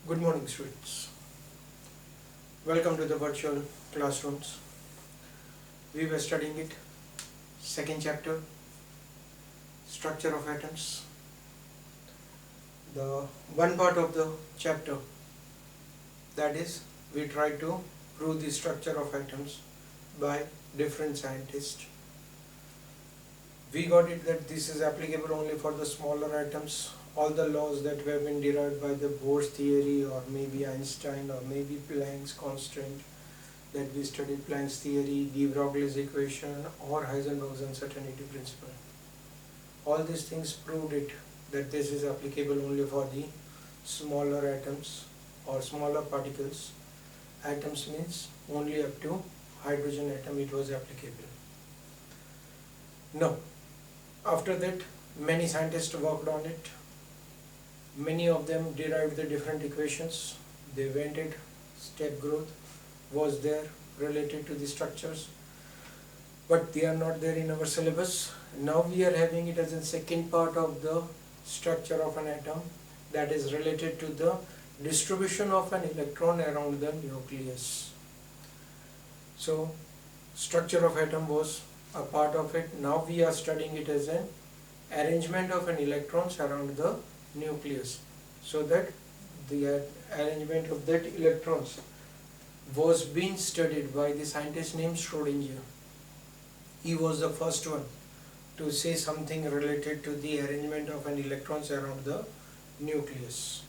Good morning, students. Welcome to the virtual classrooms. We were studying it, second chapter, structure of atoms. The one part of the chapter, that is, we tried to prove the structure of atoms by different scientists. We got it that this is applicable only for the smaller atoms. All the laws that have been derived by the Bohr's theory or maybe Einstein or maybe Planck's constant that we studied, Planck's theory, de Broglie's equation or Heisenberg's uncertainty principle. All these things proved it that this is applicable only for the smaller atoms or smaller particles. Atoms means only up to hydrogen atom it was applicable. Now, after that many scientists worked on it. Many of them derived the different equations. They invented step growth was there related to the structures, but they are not there in our syllabus. Now we are having it as a second part of the structure of an atom, that is related to the distribution of an electron around the nucleus. So structure of atom was a part of it. Now we are studying it as an arrangement of an electrons around the nucleus, so that the arrangement of that electrons was being studied by the scientist named Schrödinger. He was the first one to say something related to the arrangement of an electrons around the nucleus.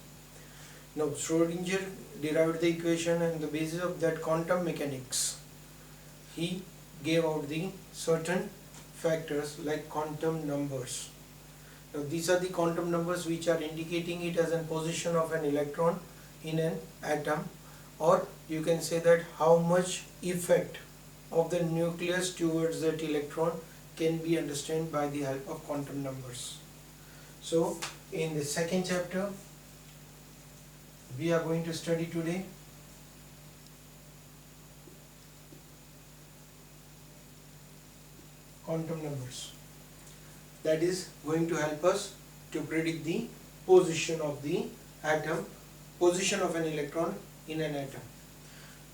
Now Schrödinger derived the equation, and the basis of that quantum mechanics he gave out the certain factors like quantum numbers. Now these are the quantum numbers which are indicating it as a position of an electron in an atom, or you can say that how much effect of the nucleus towards that electron can be understood by the help of quantum numbers. So in the second chapter we are going to study today quantum numbers. That is going to help us to predict the position of the atom, position of an electron in an atom.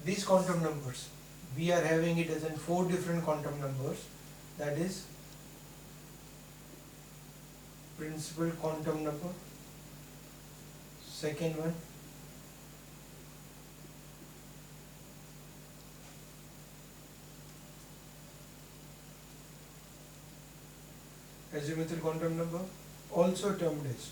These quantum numbers, we are having it as in 4 different quantum numbers, that is principal quantum number, second one, azimuthal quantum number, also termed as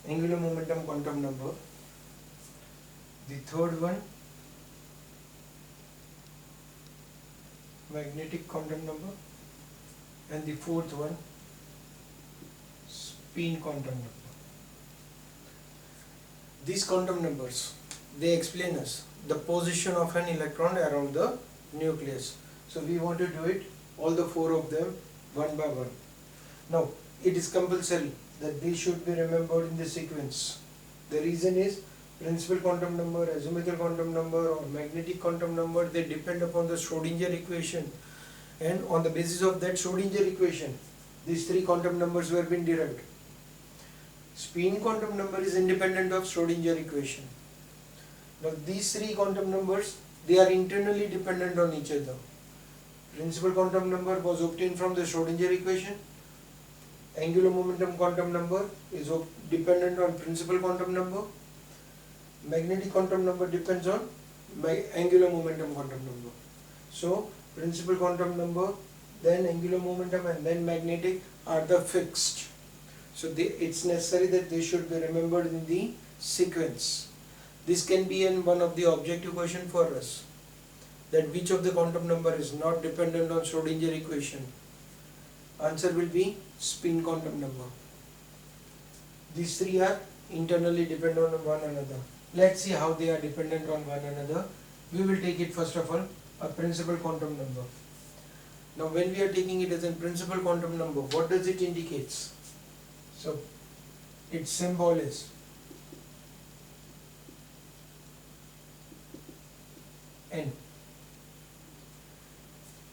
angular momentum quantum number. The third one, magnetic quantum number, and the fourth one, spin quantum number. These quantum numbers, they explain us the position of an electron around the nucleus. So we want to do it, all the 4 of them, one by one. Now it is compulsory that these should be remembered in the sequence. The reason is principal quantum number, azimuthal quantum number or magnetic quantum number, they depend upon the Schrödinger equation, and on the basis of that Schrödinger equation these 3 quantum numbers were being derived. Spin quantum number is independent of Schrödinger equation. Now these 3 quantum numbers, they are internally dependent on each other. Principal quantum number was obtained from the Schrödinger equation. Angular momentum quantum number is dependent on principal quantum number. Magnetic quantum number depends on angular momentum quantum number. So principal quantum number, then angular momentum, and then magnetic are the fixed. So it's necessary that they should be remembered in the sequence. This can be in one of the objective question for us, that which of the quantum number is not dependent on Schrödinger equation. Answer will be spin quantum number. These 3 are internally dependent on one another. Let's see how they are dependent on one another. We will take it first of all a principal quantum number. Now when we are taking it as a principal quantum number, what does it indicates? So its symbol is N.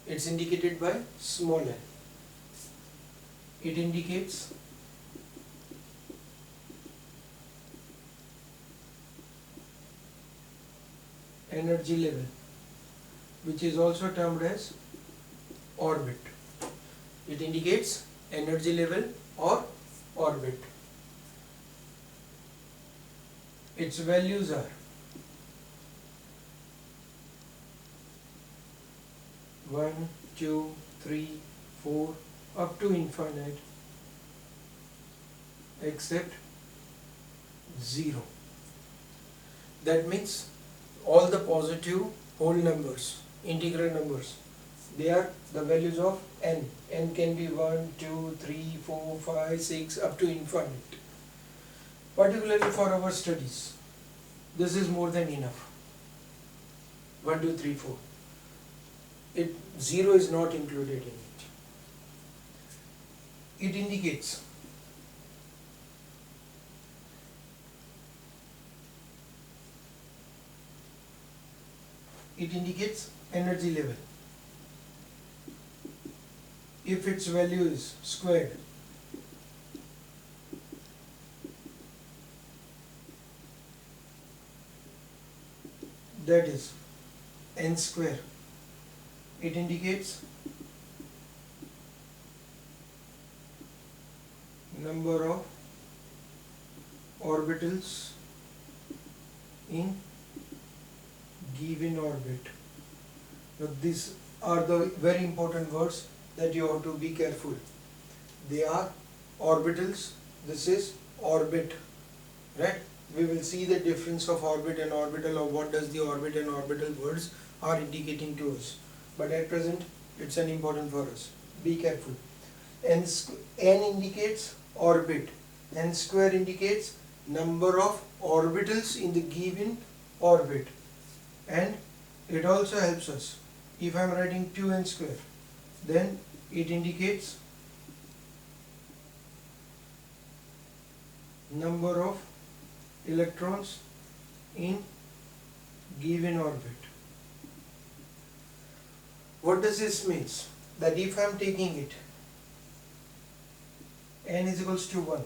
It's indicated by small n. It indicates energy level, which is also termed as orbit. It indicates energy level or orbit. Its values are 1, 2, 3, 4 up to infinite except 0. That means all the positive whole numbers, integral numbers, they are the values of n. N can be 1, 2, 3, 4, 5, 6 up to infinite. Particularly for our studies, this is more than enough. 1, 2, 3, 4. 0 is not included in it. It indicates energy level. If its value is squared, that is n square, it indicates number of orbitals in given orbit. Now these are the very important words that you have to be careful. They are orbitals, this is orbit, right? We will see the difference of orbit and orbital, or what does the orbit and orbital words are indicating to us. But at present it's an important for us. Be careful. N indicates orbit, n square indicates number of orbitals in the given orbit, and it also helps us. If I am writing 2n square, then it indicates number of electrons in given orbit. What does this mean? That if I am taking it n is equals to 1,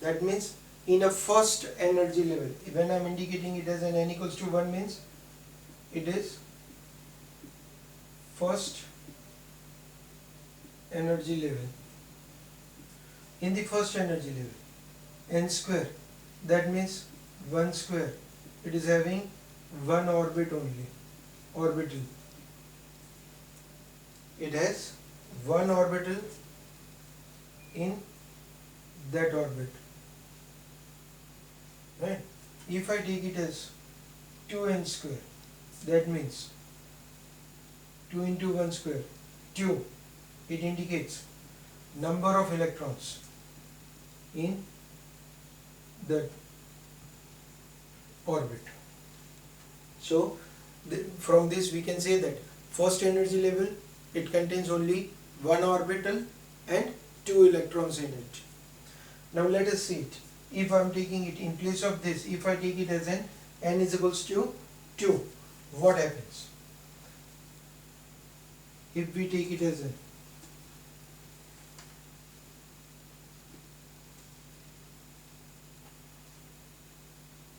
that means in a first energy level, when I am indicating it as an n equals to 1, means it is first energy level. In the first energy level, n square, that means 1 square, it is having one orbit only, orbital. It has one orbital in that orbit, right? If I take it as 2n square, that means 2 into 1 square, 2. It indicates number of electrons in that orbit. So from this we can say that first energy level, it contains only one orbital and 2 electrons in it. Now let us see it. If I am taking it in place of this, if I take it as n is equals to 2, what happens? If we take it as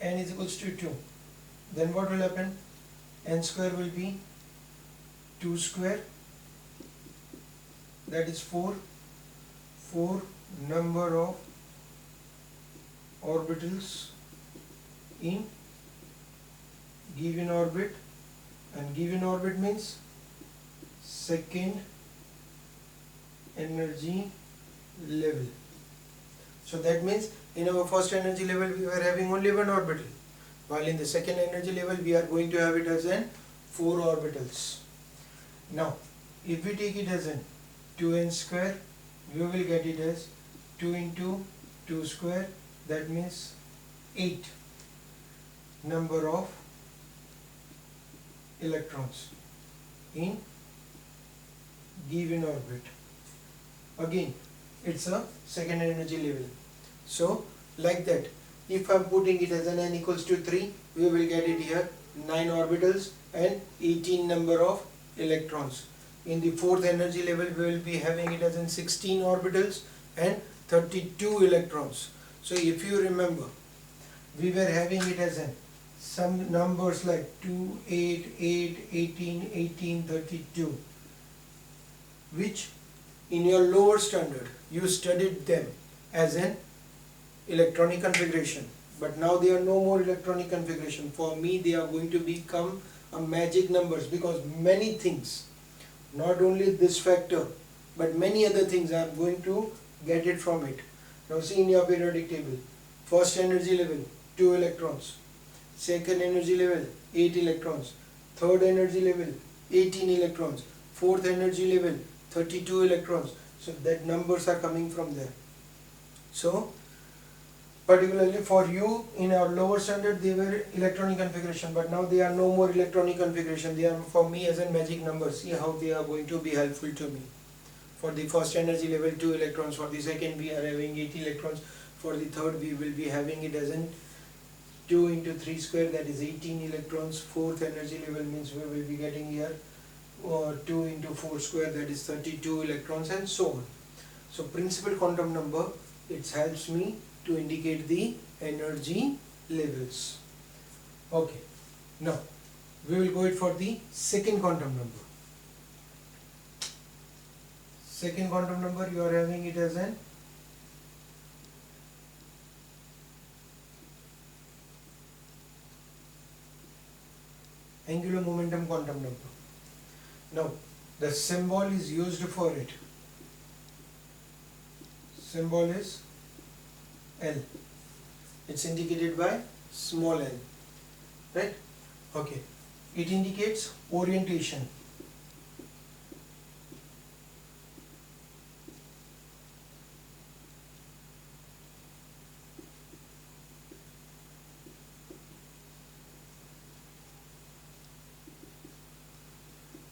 n is equals to 2, then what will happen? N square will be 2 square, that is 4 number of orbitals in given orbit, and given orbit means second energy level. So that means in our first energy level we are having only one orbital, while in the second energy level we are going to have it as n 4 orbitals. Now if we take it as n 2n square, we will get it as 2 into 2 square, that means 8 number of electrons in given orbit. Again, it's a second energy level. So like that, if I am putting it as an n equals to 3, we will get it here 9 orbitals and 18 number of electrons. In the fourth energy level we will be having it as in 16 orbitals and 32 electrons. So if you remember, we were having it as in some numbers like 2, 8, 8, 18, 18, 32, which in your lower standard you studied them as an electronic configuration, but now they are no more electronic configuration. For me they are going to become a magic numbers, because many things, not only this factor but many other things, I am going to get it from it. Now see in your periodic table, first energy level 2 electrons, second energy level 8 electrons, third energy level 18 electrons, fourth energy level 32 electrons. So that numbers are coming from there. So particularly for you in our lower standard they were electronic configuration, but now they are no more electronic configuration. They are for me as a magic numbers. See how they are going to be helpful to me. For the first energy level 2 electrons, for the second we are having 8 electrons, for the third we will be having it as in 2 into 3 square, that is 18 electrons. Fourth energy level means we will be getting here 2 into 4 square, that is 32 electrons, and so on. So principal quantum number, it helps me to indicate the energy levels. Okay, now we will go it for the second quantum number. Second quantum number, you are having it as an angular momentum quantum number. Now the symbol is used for it. Symbol is L. It's indicated by small l, right? Okay. It indicates orientation.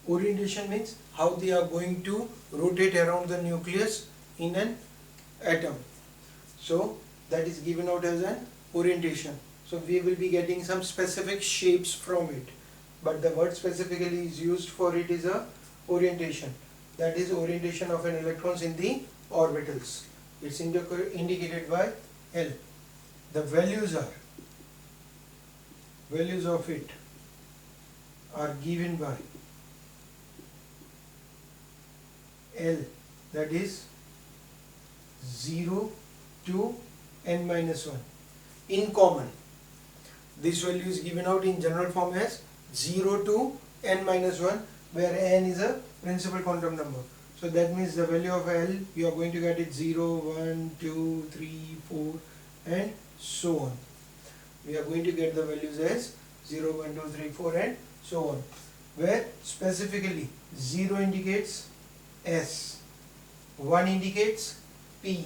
Orientation means how they are going to rotate around the nucleus in an atom. So that is given out as an orientation. So we will be getting some specific shapes from it, but the word specifically is used for it is a orientation. That is orientation of an electrons in the orbitals. It's indicated by L. The values of it are given by L, that is 0 to n minus 1. In common, this value is given out in general form as 0 to n minus 1, where n is a principal quantum number. So that means the value of L, you are going to get it 0, 1, 2, 3, 4 and so on. We are going to get the values as 0, 1, 2, 3, 4 and so on, where specifically 0 indicates S, 1 indicates P,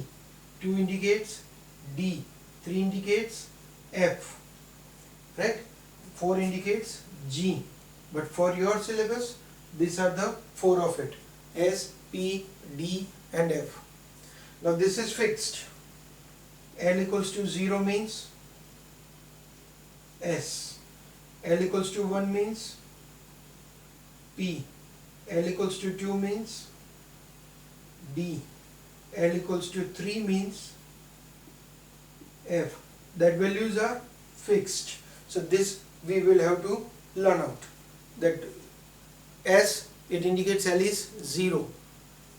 2 indicates D, 3 indicates F, right? 4 indicates G. But for your syllabus, these are the 4 of it: S, P, D and F. Now this is fixed. L equals to 0 means S, L equals to 1 means P, L equals to 2 means D, L equals to 3 means F. That values are fixed. So this we will have to learn out. That S, it indicates L is 0,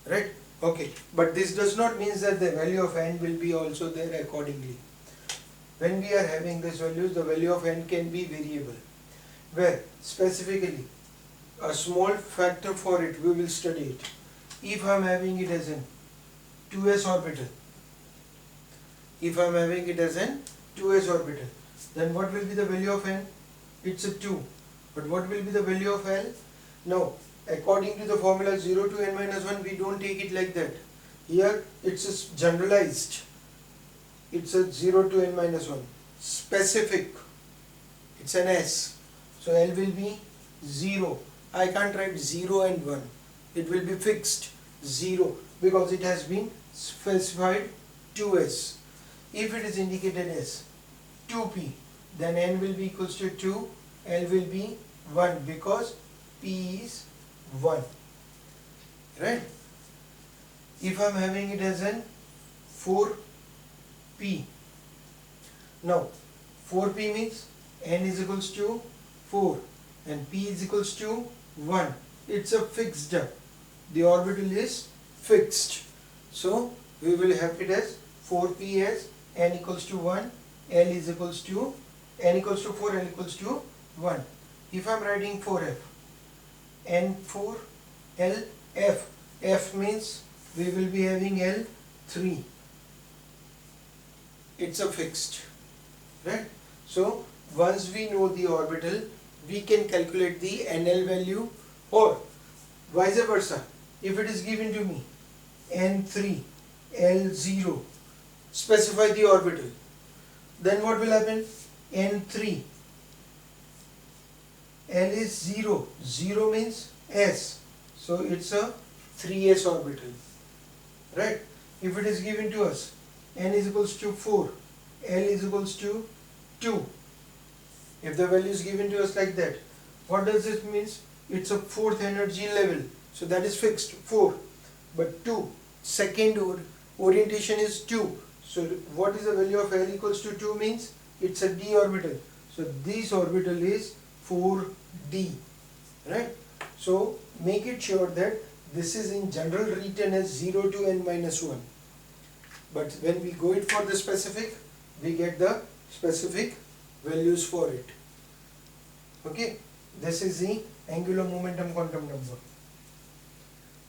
right? Okay, but this does not mean that the value of n will be also there accordingly. When we are having these values, the value of n can be variable, where specifically a small factor for it we will study it. If I am having it as an 2s orbital, if I am having it as an 2s orbital, then what will be the value of n? It's a 2. But what will be the value of L? Now, according to the formula 0 to n minus 1, we don't take it like that. Here it's generalized. It's a 0 to n minus 1. Specific. It's an S. So L will be 0. I can't write 0 and 1. It will be fixed 0 because it has been specified 2s. If it is indicated as 2p, then n will be equals to 2, L will be 1 because p is 1, right? If I'm having it as an 4p, now 4p means n is equals to 4 and p is equals to 1. It's a fixed, the orbital is fixed, so we will have it as 4p as n equals to 1, l is equals to n equals to 4, l equals to 1. If I'm writing 4f, n4 l f, f means we will be having l3. It's a fixed, right? So once we know the orbital, we can calculate the NL value, or vice versa. If it is given to me N3 L0, specify the orbital, then what will happen? N3 L is 0, 0 means S, so it's a 3s orbital, right? If it is given to us n is equals to 4, L is equals to 2, if the value is given to us like that, what does it mean? It's a fourth energy level, so that is fixed, 4, but 2, second orientation is 2, so what is the value of L equals to 2 means? It's a d orbital, so this orbital is 4d, right? So make it sure that this is in general written as 0 to n minus 1, but when we go it for the specific, we get the specific values for it. Okay, this is the angular momentum quantum number.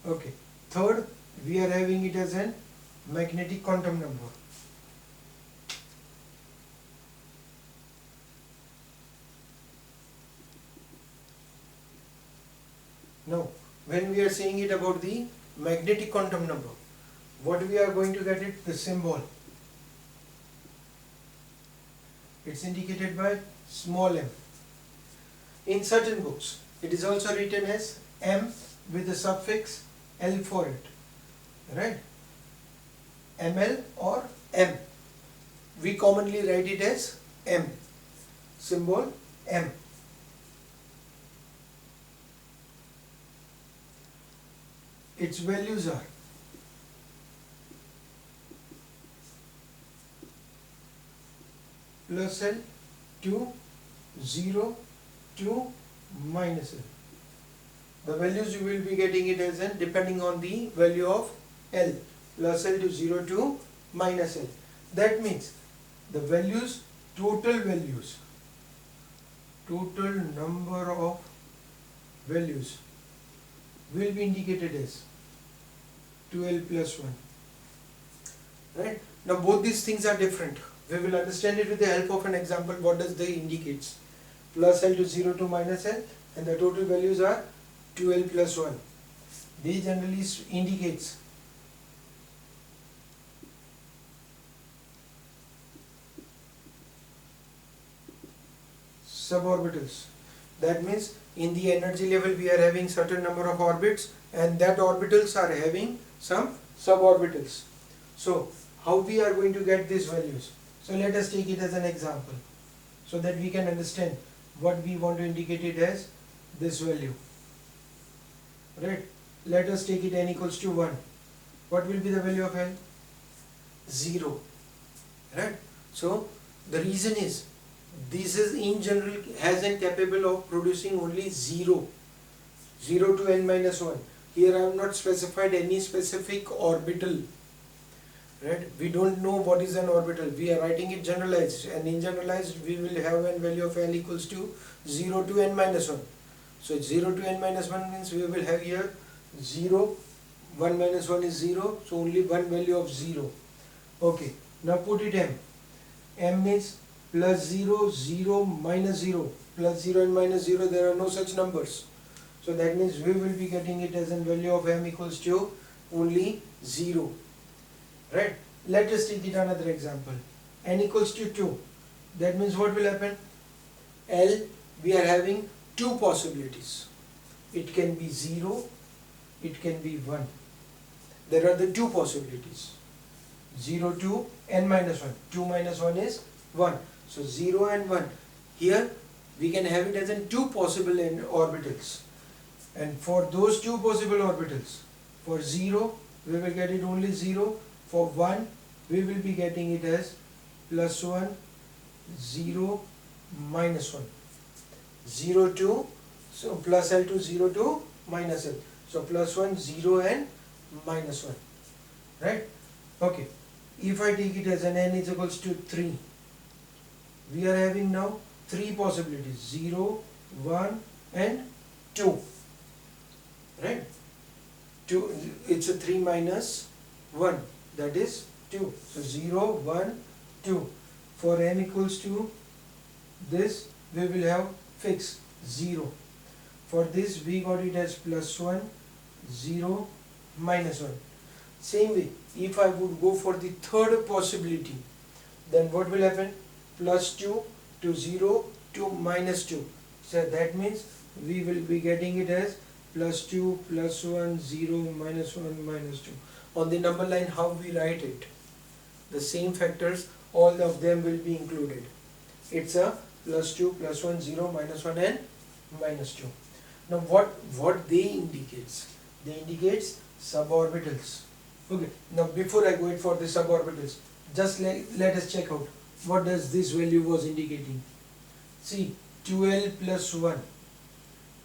Okay, third, we are having it as an magnetic quantum number. Now, when we are saying it about the magnetic quantum number, what we are going to get it? The symbol. It's indicated by small m. In certain books, it is also written as m with the suffix l for it, right? ml or m. We commonly write it as m, symbol m. Its values are plus L to 0 to minus L. The values you will be getting it as n depending on the value of L, plus L to 0 to minus L. That means the values, total number of values will be indicated as 2L plus 1. Right? Now both these things are different. We will understand it with the help of an example. What does they indicates? Plus L to 0 to minus L, and the total values are 2L plus 1. They generally indicates suborbitals. That means in the energy level we are having certain number of orbits, and that orbitals are having some suborbitals. So how we are going to get these values? So let us take it as an example so that we can understand what we want to indicate it as this value. Right? Let us take it n equals to 1. What will be the value of n? 0. Right? So the reason is this is in general hasn't capable of producing only 0 to n minus 1. Here I have not specified any specific orbital. Right? We don't know what is an orbital. We are writing it generalized, and in generalized we will have a value of L equals to 0 to n minus 1. So 0 to n minus 1 means we will have here 0, 1 minus 1 is 0, so only one value of 0. Okay, now put it m. M means plus 0, 0, minus 0. Plus 0 and minus 0, there are no such numbers. So that means we will be getting it as a value of m equals to only 0. Right? Let us take it another example. N equals to 2. That means what will happen? L, we are having two possibilities. It can be 0, it can be 1. There are the two possibilities. 0 to n minus 1. 2 minus 1 is 1. So 0 and 1. Here we can have it as in two possible orbitals. And for those two possible orbitals, for 0 we will get it only 0, for 1 we will be getting it as +1, 0, -1. 0 to, so plus L to 0 to minus L. So +1, 0 and -1. Right? Okay. If I take it as an n is equals to 3, we are having now 3 possibilities, 0, 1 and 2. Right? 2, it's a 3 minus 1, that is 2. So 0, 1, 2. For n equals to this, we will have fixed 0. For this, we got it as +1, 0, -1. Same way, if I would go for the third possibility, then what will happen? +2 to 0 to -2. So that means we will be getting it as +2, +1, 0, -1, -2. On the number line, how we write it? The same factors, all of them will be included. It's a +2, +1, 0, -1 and -2. Now what they indicates? They indicates suborbitals. Okay, now before I go it for the suborbitals, just let us check out what does this value was indicating. See, 2L plus 1,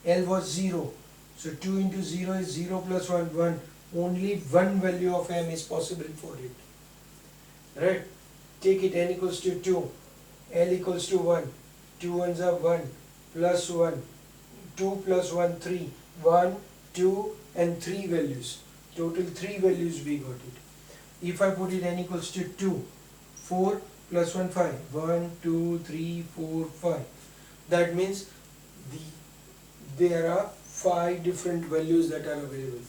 L was 0, so 2 into 0 is 0 plus 1, 1. Only one value of M is possible for it. Right? Take it, N equals to 2, L equals to 1, 2 ones are 1, plus 1, 2 plus 1, 3, 1, 2 and 3 values. Total 3 values we got it. If I put it N equals to 2, 4 plus 1, 5, 1, 2, 3, 4, 5. That means there are 5 different values that are available.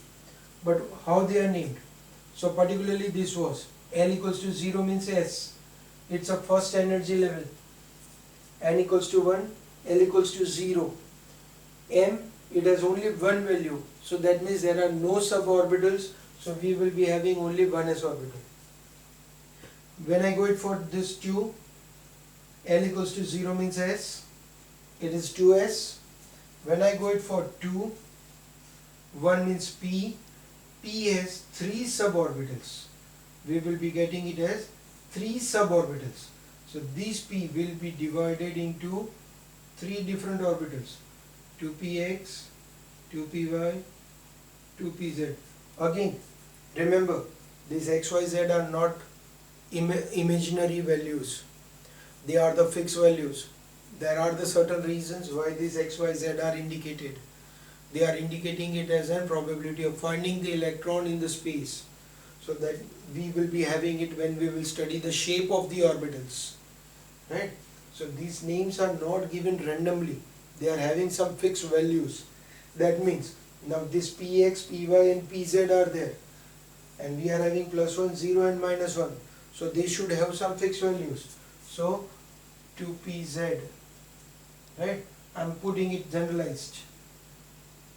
But how they are named? So particularly this was L equals to 0 means S. It's a first energy level. N equals to 1, L equals to 0. M, it has only one value. So that means there are no suborbitals. So we will be having only one s orbital. When I go it for this 2, L equals to 0 means S. It is 2S. When I go it for 2, 1 means P. P has 3 suborbitals. We will be getting it as 3 suborbitals. So these P will be divided into 3 different orbitals. 2px, 2py, 2pz. Again, remember, these xyz are not imaginary values. They are the fixed values. There are the certain reasons why these xyz are indicated. They are indicating it as a probability of finding the electron in the space. So that we will be having it when we will study the shape of the orbitals. Right? So these names are not given randomly. They are having some fixed values. That means now this px, py and pz are there. And we are having +1, 0 and -1. So they should have some fixed values. So 2pz, right? I'm putting it generalized.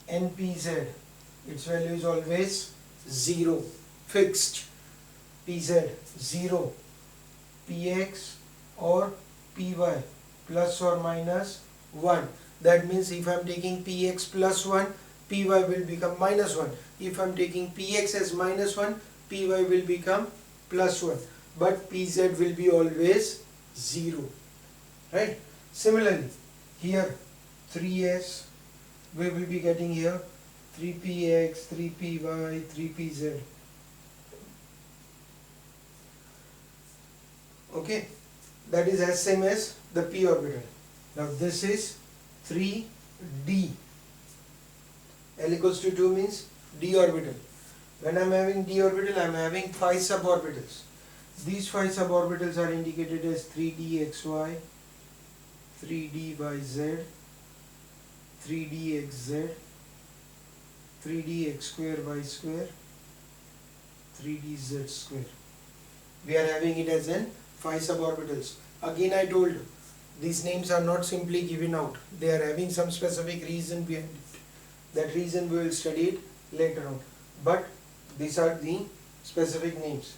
NPZ, its value is always 0, fixed. PZ 0, PX or PY plus or minus 1. That means if I am taking PX plus 1, PY will become -1. If I am taking PX as -1, PY will become +1. But PZ will be always 0. Right? Similarly, here 3S, we will be getting here 3px, 3py, 3pz. Okay, that is as same as the p orbital. Now this is 3d. L equals to 2 means d orbital. When I am having d orbital, I am having 5 suborbitals. These 5 suborbitals are indicated as 3dxy, 3dyz, 3dxz, 3dx square y square, 3dz square. We are having it as in 5 suborbitals. Again I told you, these names are not simply given out. They are having some specific reason behind it. That reason we will study it later on. But these are the specific names.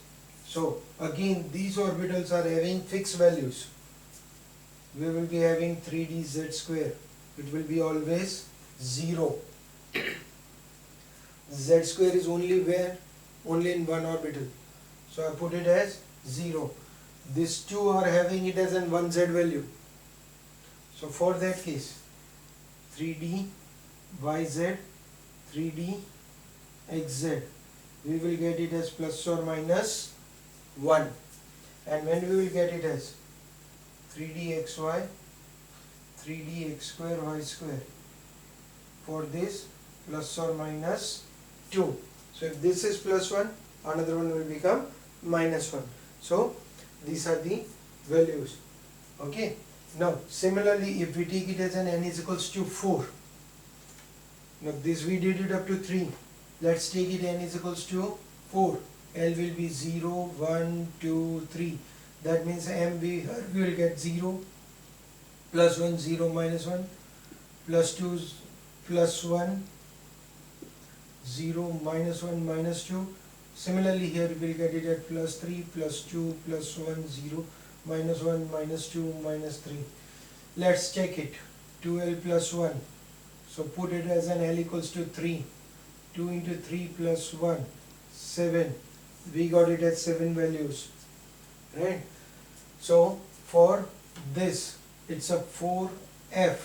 So again these orbitals are having fixed values. We will be having 3dz square. It will be always 0. Z square is only where? Only in one orbital. So I put it as 0. These two are having it as an 1Z value. So for that case, 3D YZ, 3D XZ, we will get it as plus or minus 1. And when we will get it as 3D XY, 3D X square Y square, for this plus or minus 2. So if this is plus 1, another one will become minus 1. So these are the values. Okay. Now similarly, if we take it as an n is equals to 4, now this we did it up to 3. Let's take it n is equals to 4. L will be 0, 1, 2, 3. That means m we will get 0, plus 1, 0, minus 1, plus 2, plus 1, 0, minus 1, minus 2. Similarly here we will get it at plus 3, plus 2, plus 1, 0, minus 1, minus 2, minus 3. Let's check it. 2L plus 1. So put it as an L equals to 3. 2 into 3 plus 1, 7. We got it at 7 values. Right? So for this, it's a 4F.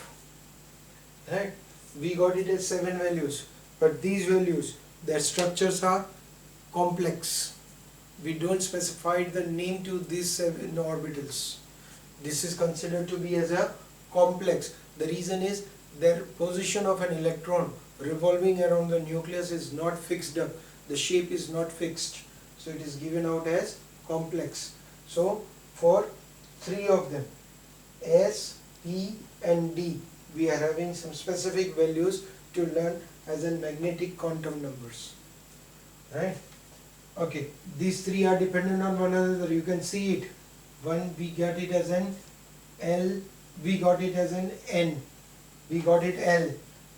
Right? We got it as 7 values. But these values, their structures are complex. We don't specify the name to these 7 orbitals. This is considered to be as a complex. The reason is their position of an electron revolving around the nucleus is not fixed up. The shape is not fixed. So it is given out as complex. So for 3 of them, S, P and D, we are having some specific values to learn as in magnetic quantum numbers. Right? Okay, these 3 are dependent on one another. You can see it. One we got it as an L, we got it as an N, we got it L.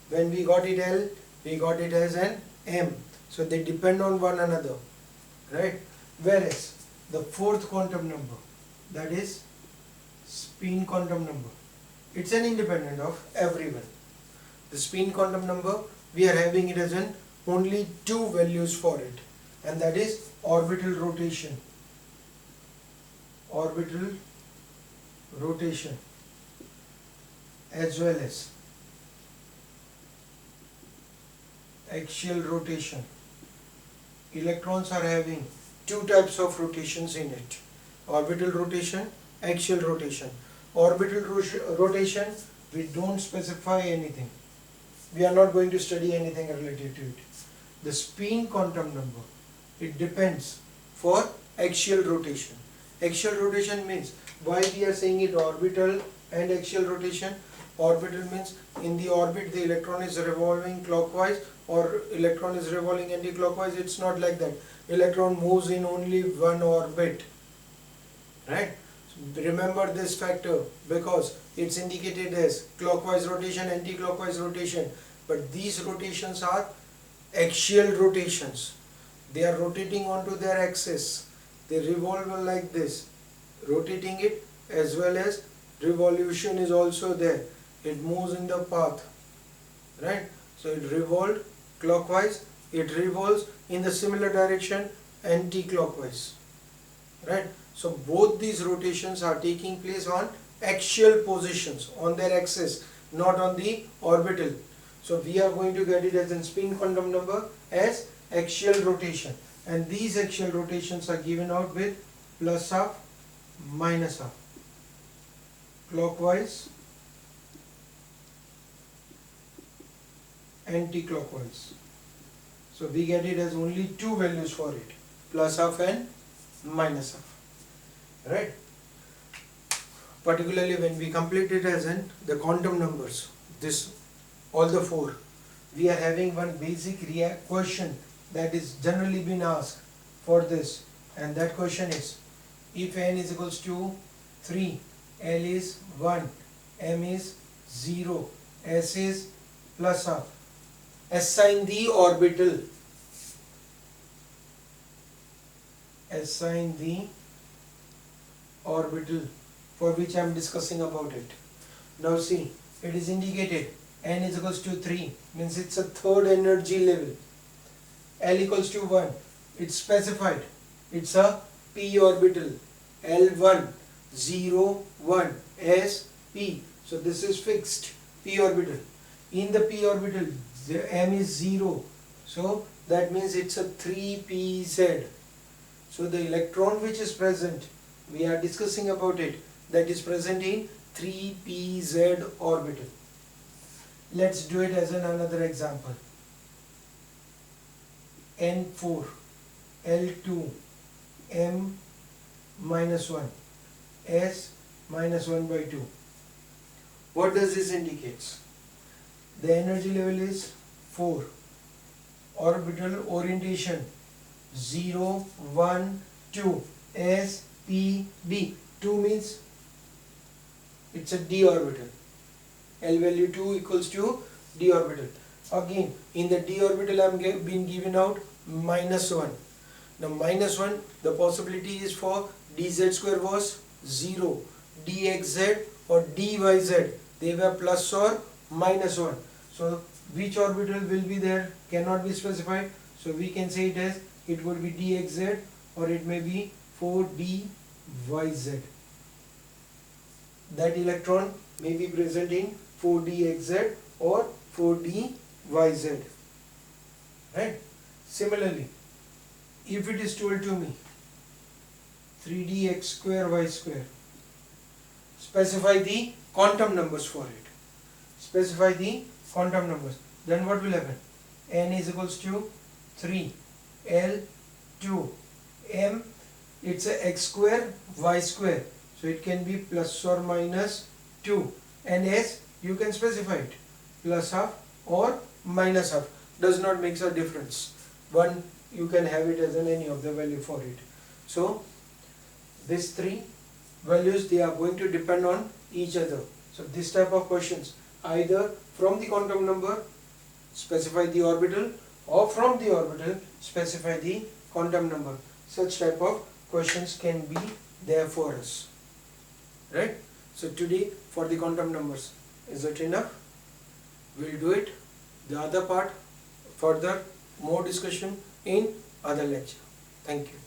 When we got it L, we got it as an M. So they depend on one another. Right? Whereas the 4th quantum number, that is spin quantum number, it's an independent of everyone. The spin quantum number, we are having it as an only 2 values for it, and that is orbital rotation. Orbital rotation as well as axial rotation. Electrons are having 2 types of rotations in it: orbital rotation, axial rotation. Orbital rotation, we don't specify anything. We are not going to study anything related to it. The spin quantum number, it depends for axial rotation. Axial rotation means, why we are saying it orbital and axial rotation? Orbital means in the orbit the electron is revolving clockwise or electron is revolving anti-clockwise. It's not like that. Electron moves in only one orbit. Right? So remember this factor because it's indicated as clockwise rotation, anti-clockwise rotation. But these rotations are axial rotations. They are rotating onto their axis. They revolve like this, rotating it, as well as revolution is also there. It moves in the path. Right? So it revolved clockwise, it revolves in the similar direction anti-clockwise. Right? So both these rotations are taking place on axial positions, on their axis, not on the orbital. So we are going to get it as a spin quantum number as axial rotation, and these axial rotations are given out with plus half, minus half, clockwise, anti-clockwise. So we get it as only 2 values for it, plus half and minus half. Right? Particularly when we complete it as in the quantum numbers, this all the 4, we are having one basic question that is generally been asked for this, and that question is, if n is equals to 3, L is 1, M is 0, S is plus half, assign the orbital. Assign the orbital for which I am discussing about it. Now see, it is indicated n is equals to 3, means it's a 3rd energy level. L equals to 1. It's specified. It's a p orbital. L1 0 1 s p. So this is fixed p orbital. In the p orbital, the m is 0. So that means it's a 3pz. So the electron which is present, we are discussing about it, that is present in 3pz orbital. Let's do it as another example. N4, L2, M minus 1, S minus 1 by 2. What does this indicate? The energy level is 4. Orbital orientation 0, 1, 2, S, P, D. 2 means it's a d orbital. L value 2 equals to d orbital. Again, in the d orbital I am being given out minus 1. Now minus 1, the possibility is for dz square was 0, dxz or dyz, they were plus or minus 1. So which orbital will be there cannot be specified. So we can say it as, it would be dxz or it may be 4dyz. That electron may be present in 4dxz or 4dyz. Right? Similarly, if it is told to me 3dx square y square, specify the quantum numbers for it. Specify the quantum numbers. Then what will happen? N is equals to 3, L 2, M, it's a x square, y square. So it can be plus or minus 2. And S, you can specify it. Plus half or minus half. Does not make a difference. One, you can have it as any of the value for it. So these three values, they are going to depend on each other. So this type of questions, either from the quantum number specify the orbital, or from the orbital specify the quantum number. Such type of questions can be there for us. Right? So today for the quantum numbers, is it enough? We'll do it. The other part, further more discussion in other lecture. Thank you.